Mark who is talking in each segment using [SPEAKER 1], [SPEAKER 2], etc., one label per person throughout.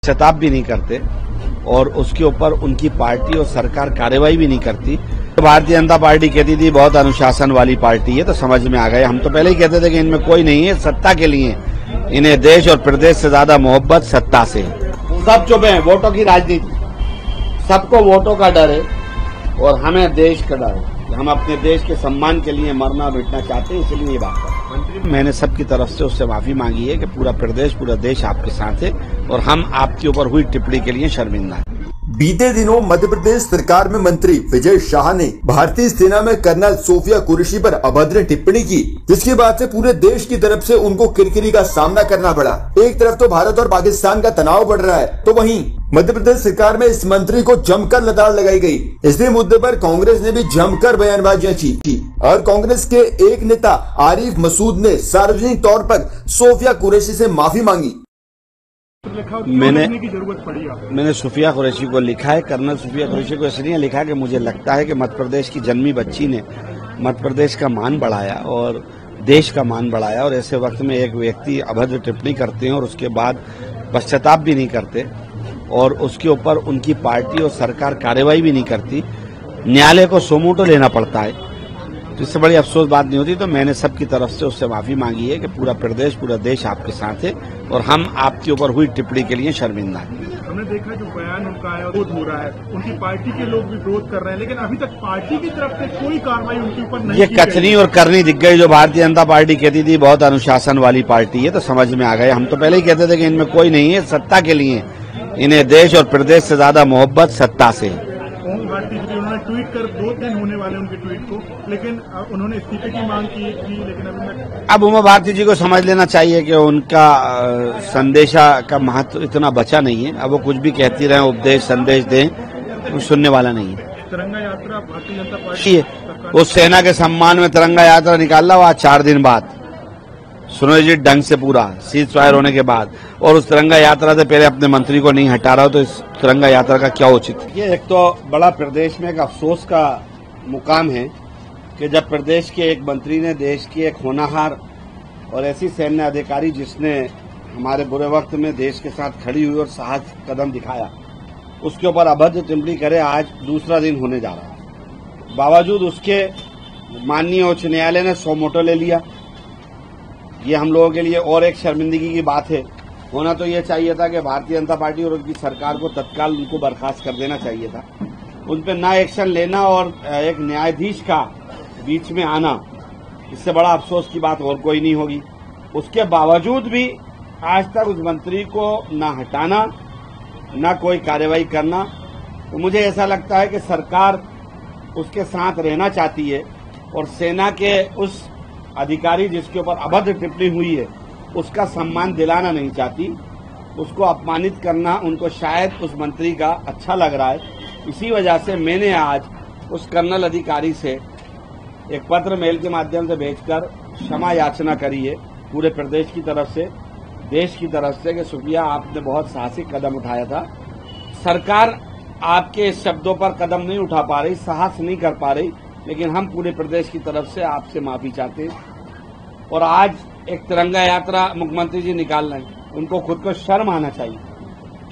[SPEAKER 1] पश्चाताप भी नहीं करते और उसके ऊपर उनकी पार्टी और सरकार कार्रवाई भी नहीं करती। तो भारतीय जनता पार्टी कहती थी बहुत अनुशासन वाली पार्टी है, तो समझ में आ गए। हम तो पहले ही कहते थे कि इनमें कोई नहीं है, सत्ता के लिए इन्हें देश और प्रदेश से ज्यादा मोहब्बत सत्ता से है। सब चुप हैं, वोटों की राजनीति, सबको वोटों का डर है और हमें देश का डर है। हम अपने देश के सम्मान के लिए मरना मिटना चाहते हैं, इसलिए ये बात कर मंत्री मैंने सबकी तरफ से उससे माफी मांगी है कि पूरा प्रदेश पूरा देश आपके साथ है और हम आपके ऊपर हुई टिप्पणी के लिए शर्मिंदा है।
[SPEAKER 2] बीते दिनों मध्य प्रदेश सरकार में मंत्री विजय शाह ने भारतीय सेना में कर्नल सोफिया कुरैशी पर अभद्र टिप्पणी की, जिसके बाद से पूरे देश की तरफ से उनको किरकिरी का सामना करना पड़ा। एक तरफ तो भारत और पाकिस्तान का तनाव बढ़ रहा है, तो वहीं मध्य प्रदेश सरकार में इस मंत्री को जमकर लताड़ लगाई गई। इसी मुद्दे पर कांग्रेस ने भी जमकर बयानबाजियां की और कांग्रेस के एक नेता आरिफ मसूद ने सार्वजनिक तौर पर सोफिया कुरैशी से माफी मांगी।
[SPEAKER 1] मैंने सोफिया कुरैशी को लिखा है, कर्नल सोफिया कुरैशी को इसलिए लिखा कि मुझे लगता है कि मध्य प्रदेश की जन्मी बच्ची ने मध्य प्रदेश का मान बढ़ाया और देश का मान बढ़ाया, और ऐसे वक्त में एक व्यक्ति अभद्र टिप्पणी करते हैं और उसके बाद पश्चाताप भी नहीं करते और उसके ऊपर उनकी पार्टी और सरकार कार्रवाई भी नहीं करती, न्यायालय को सोमोटो लेना पड़ता है, तो इससे बड़ी अफसोस बात नहीं होती। तो मैंने सबकी तरफ से उससे माफी मांगी है कि पूरा प्रदेश पूरा देश आपके साथ है और हम आपके ऊपर हुई टिप्पणी के लिए शर्मिंदा हैं।
[SPEAKER 3] हमने देखा जो बयान उनका है विरोध हो रहा है, उनकी पार्टी के लोग भी विरोध कर रहे हैं, लेकिन अभी तक पार्टी की तरफ से कोई कार्रवाई उनके ऊपर नहीं
[SPEAKER 1] ये कथनी और करनी दिख गई। जो भारतीय जनता पार्टी कहती थी बहुत अनुशासन वाली पार्टी है, तो समझ में आ गए। हम तो पहले ही कहते थे कि इनमें कोई नहीं है, सत्ता के लिए इन्हें देश और प्रदेश से ज्यादा मोहब्बत सत्ता से है।
[SPEAKER 3] उन्होंने ट्वीट कर 2 दिन होने वाले उनके ट्वीट को, लेकिन उन्होंने इस्तीफे की मांग की थी, लेकिन अब
[SPEAKER 1] उमा भारती जी को समझ लेना चाहिए कि उनका संदेशा का महत्व इतना बचा नहीं है। अब वो कुछ भी कहती रहे, उपदेश संदेश दें, तो सुनने वाला नहीं है।
[SPEAKER 3] तिरंगा यात्रा भारतीय जनता पार्टी
[SPEAKER 1] उस सेना के सम्मान में तिरंगा यात्रा निकाल रहा हुआ 4 दिन बाद, सुनो जी ढंग से पूरा सीज फायर होने के बाद, और उस तिरंगा यात्रा से पहले अपने मंत्री को नहीं हटा रहा, तो इस तिरंगा यात्रा का क्या उचित है? ये एक तो बड़ा प्रदेश में एक अफसोस का मुकाम है कि जब प्रदेश के एक मंत्री ने देश की एक होनहार और ऐसी सैन्य अधिकारी जिसने हमारे बुरे वक्त में देश के साथ खड़ी हुई और साहस कदम दिखाया, उसके ऊपर अभद्र टिप्पणी करे, आज दूसरा दिन होने जा रहा है। बावजूद उसके माननीय उच्च न्यायालय ने सोमोटो ले लिया। ये हम लोगों के लिए और एक शर्मिंदगी की बात है। होना तो ये चाहिए था कि भारतीय जनता पार्टी और उनकी सरकार को तत्काल उनको बर्खास्त कर देना चाहिए था, उन पर ना एक्शन लेना और एक न्यायाधीश का बीच में आना, इससे बड़ा अफसोस की बात और कोई नहीं होगी। उसके बावजूद भी आज तक उस मंत्री को ना हटाना, ना कोई कार्रवाई करना, तो मुझे ऐसा लगता है कि सरकार उसके साथ रहना चाहती है और सेना के उस अधिकारी जिसके ऊपर अभद्र टिप्पणी हुई है उसका सम्मान दिलाना नहीं चाहती, उसको अपमानित करना उनको शायद उस मंत्री का अच्छा लग रहा है। इसी वजह से मैंने आज उस कर्नल अधिकारी से एक पत्र मेल के माध्यम से भेजकर क्षमा याचना करी है पूरे प्रदेश की तरफ से, देश की तरफ से, कि सुफिया आपने बहुत साहसिक कदम उठाया था। सरकार आपके शब्दों पर कदम नहीं उठा पा रही, साहस नहीं कर पा रही, लेकिन हम पूरे प्रदेश की तरफ से आपसे माफी चाहते हैं। और आज एक तिरंगा यात्रा मुख्यमंत्री जी निकाल रहे हैं, उनको खुद को शर्म आना चाहिए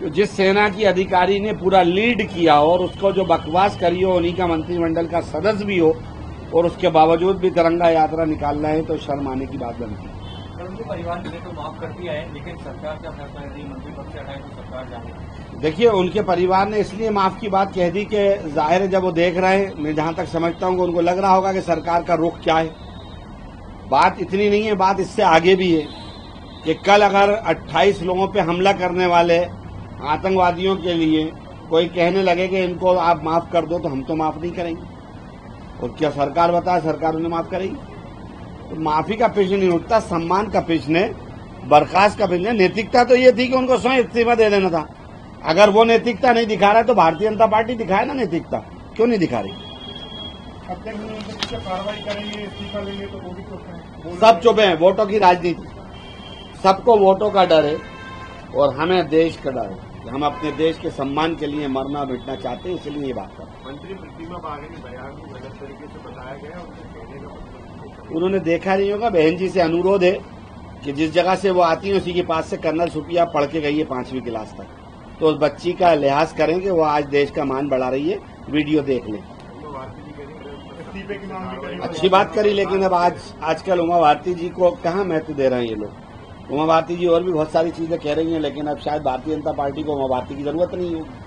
[SPEAKER 1] कि जिस सेना की अधिकारी ने पूरा लीड किया और उसको जो बकवास करी हो, उन्हीं का मंत्रिमंडल का सदस्य भी हो, और उसके बावजूद भी तिरंगा यात्रा निकाल रहे हैं, तो शर्म आने की बात बनती है।
[SPEAKER 4] उनके परिवार ने तो माफ कर दिया है, लेकिन सरकार क्या फैसला है? मंत्री पद से हटाए तो सरकार जाने।
[SPEAKER 1] देखिए, उनके परिवार ने इसलिए माफ की बात कह दी कि जाहिर है जब वो देख रहे हैं, मैं जहां तक समझता हूं कि उनको लग रहा होगा कि सरकार का रुख क्या है। बात इतनी नहीं है, बात इससे आगे भी है कि कल अगर 28 लोगों पे हमला करने वाले आतंकवादियों के लिए कोई कहने लगे कि इनको आप माफ कर दो, तो हम तो माफ नहीं करेंगे। और क्या सरकार बताए सरकार उन्हें माफ करेगी? तो माफी का प्रश्न नहीं उठता, सम्मान का प्रश्न है, बर्खास्त का प्रश्न है। नैतिकता तो ये थी कि उनको स्वयं इस्तीफा दे देना था। अगर वो नैतिकता नहीं दिखा रहा है तो भारतीय जनता पार्टी दिखाए ना नैतिकता, क्यों नहीं दिखा रही?
[SPEAKER 3] कार्रवाई करेंगे, इस्तीफा लेंगे, तो वो भी तो
[SPEAKER 1] सब चुप हैं, वोटों की राजनीति, सबको वोटों का डर है और हमें देश का डर है। हम अपने देश के सम्मान के लिए मरना मिटना चाहते हैं, इसलिए ये बात कर।
[SPEAKER 3] मंत्री प्रतिमा बागे के बयान को गलत तरीके से बताया गया,
[SPEAKER 1] उन्होंने देखा नहीं होगा। बहन जी से अनुरोध है कि जिस जगह से वो आती है उसी के पास से कर्नल सुफिया पढ़ के गई है 5वीं क्लास तक। तो उस बच्ची का लिहाज करें कि वो आज देश का मान बढ़ा रही है। वीडियो देख लें।
[SPEAKER 3] इस्तीफे की मांग भी करी।
[SPEAKER 1] अच्छी बात करी, लेकिन अब आजकल उमा भारती जी को कहाँ महत्व दे रहे हैं ये लोग। उमा भारती जी और भी बहुत सारी चीजें कह रही हैं, लेकिन अब शायद भारतीय जनता पार्टी को उमा भारती की जरूरत नहीं होगी।